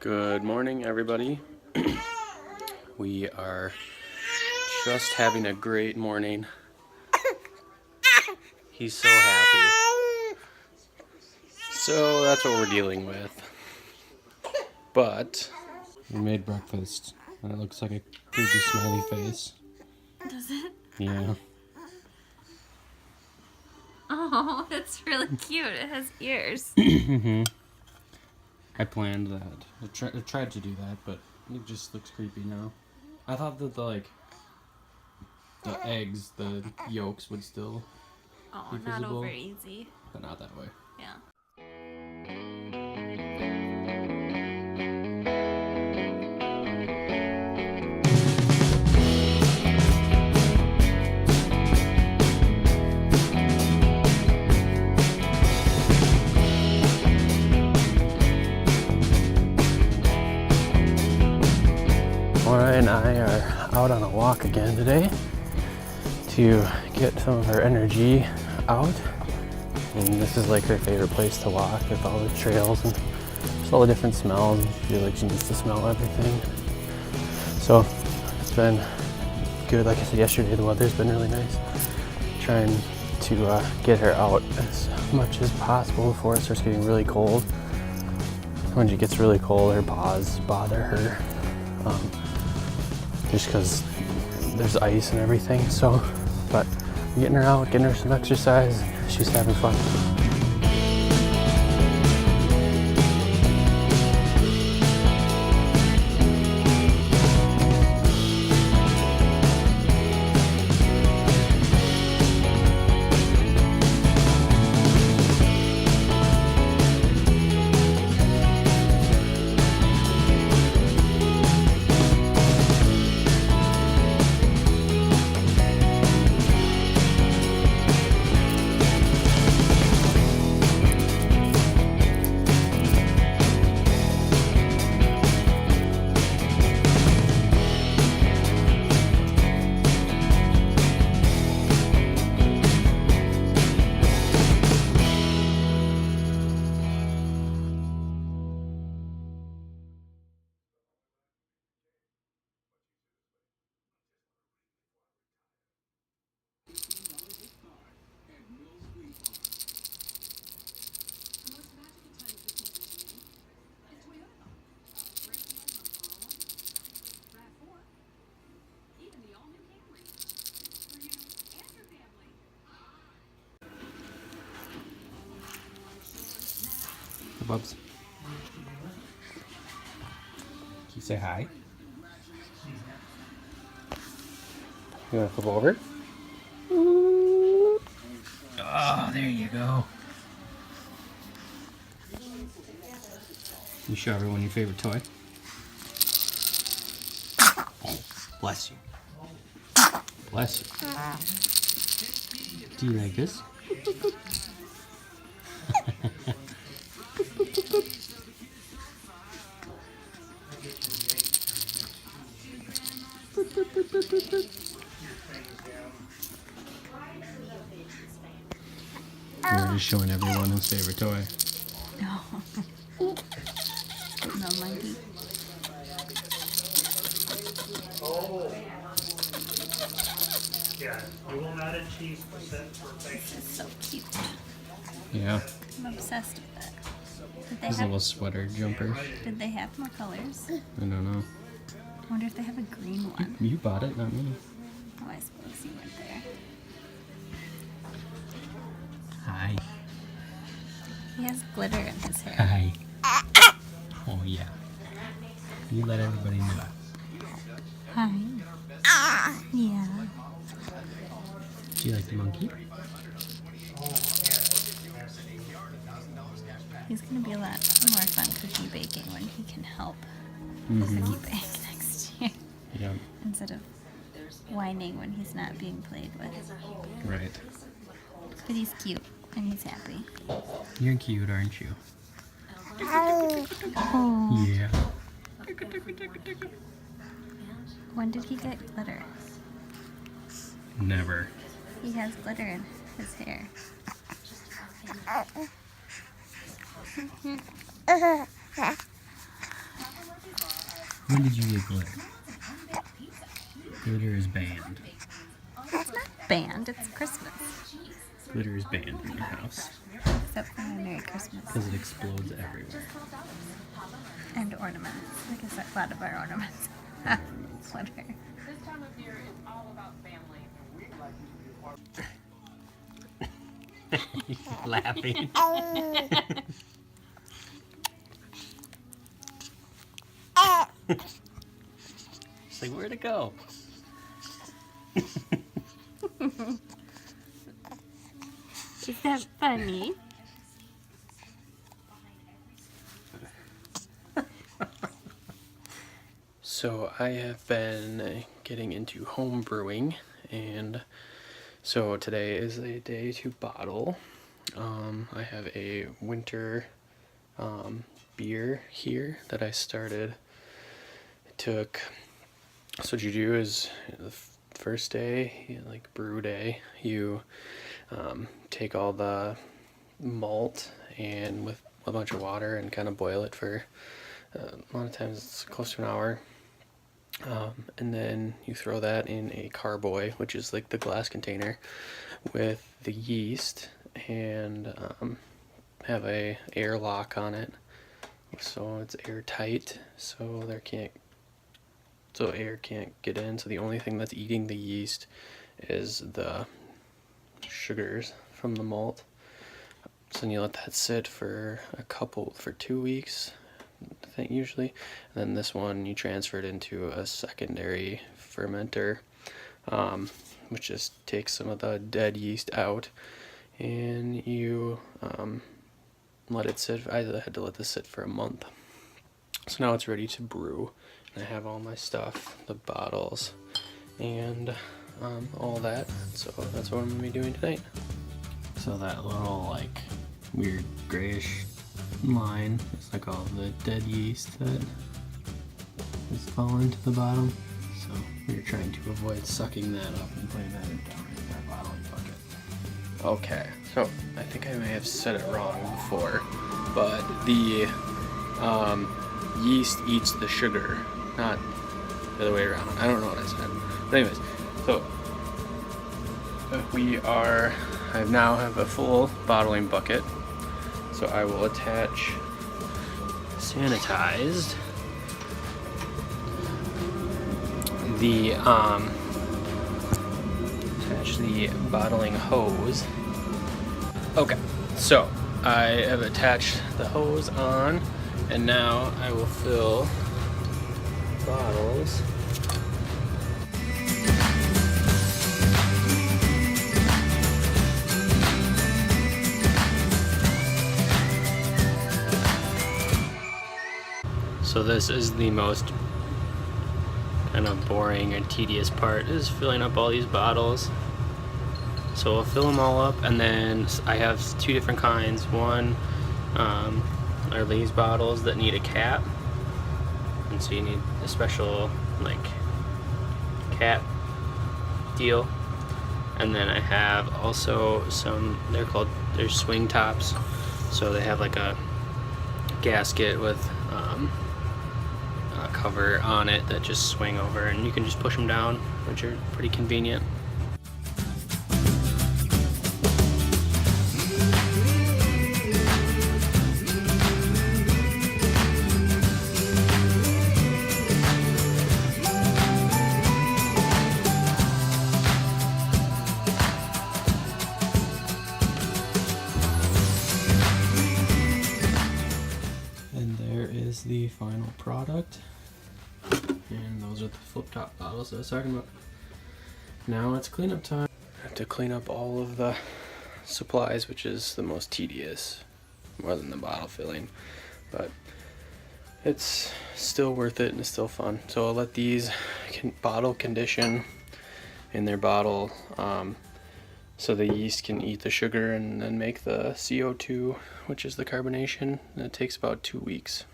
Good morning, everybody. We are just having a great morning. He's so happy. So that's what we're dealing with. But we made breakfast, and it looks like a creepy smiley face. Does it? Yeah. Oh, that's really cute. It has ears. I planned that. I tried to do that, but it just looks creepy now. I thought that the eggs, the yolks would still be Not visible, over easy. but not that way. Yeah. Laura and I are out on a walk again today to get some of her energy out. And this is like her favorite place to walk with all the trails and just all the different smells. I feel like she needs to smell everything. So it's been good. Like I said yesterday, the weather's been really nice. Trying to get her out as much as possible before it starts getting really cold. When she gets really cold, her paws bother her. Just because there's ice and everything. So, but getting her out, getting her some exercise, she's having fun. Bubs. Can you say hi? You want to flip over? Oh, there you go. You show everyone your favorite toy. Oh, bless you. Bless you. Do you like this? We're just showing everyone his favorite toy. No. No monkey. Yeah, you will not achieve percent perfection. This is so cute. Yeah. I'm obsessed with it. His little sweater jumper. Did they have more colors? I don't know. I wonder if they have a green one. You bought it, not me. Oh, I suppose he went there. Hi. He has glitter in his hair. Hi. Oh, yeah. You let everybody know. Hi. Yeah. Do you like the monkey? He's gonna be a lot more fun cookie baking when he can help Mm-hmm. cookie bake next year. Yeah. Instead of whining when he's not being played with. Right. But he's cute and he's happy. You're cute, aren't you? Oh. Yeah. When did he get glitter? Never. He has glitter in his hair. When did you get glitter? Glitter is banned. It's not banned, it's Christmas. Glitter is banned in your house. Except for my Merry Christmas. Because it explodes everywhere. And ornaments. I guess a lot of our ornaments have glitter. This time of year is all about family. Laughing. It's like, where'd it go? Is that funny? So I have been getting into home brewing, and so today is a day to bottle. I have a winter beer here that I started. So what you do is the first day, like brew day, you take all the malt and with a bunch of water and kind of boil it for a lot of times it's close to an hour. And then you throw that in a carboy, which is like the glass container, with the yeast, and have a air lock on it, so it's airtight, so air can't get in. So the only thing that's eating the yeast is the sugars from the malt. So then you let that sit for 2 weeks, I think, usually, and then this one you transfer it into a secondary fermenter, which just takes some of the dead yeast out, and you let it sit. I had to let this sit for a month. So now it's ready to brew, and I have all my stuff, the bottles, and all that. So that's what I'm gonna be doing tonight. So that little like weird grayish line is like all the dead yeast that is falling to the bottom. So we're trying to avoid sucking that up and putting that down in our bottling bucket. Okay, so I think I may have said it wrong before, but the yeast eats the sugar, not the other way around. I don't know what I said. But anyways, so I now have a full bottling bucket. So I will attach sanitized attach the bottling hose. Okay, so I have attached the hose on, and now I will fill bottles. So this is the most kind of boring and tedious part, is filling up all these bottles. So we'll fill them all up, and then I have 2 different kinds. One are these bottles that need a cap, and so you need a special like cap deal. And then I have also some, they're swing tops, so they have like a gasket with a cover on it that just swing over, and you can just push them down, which are pretty convenient. Is the final product, and those are the flip top bottles that I was talking about. Now it's cleanup time. I have to clean up all of the supplies, which is the most tedious, more than the bottle filling, but it's still worth it and it's still fun. So I'll let these bottle condition in their bottle, so the yeast can eat the sugar and then make the CO2, which is the carbonation, and it takes about 2 weeks.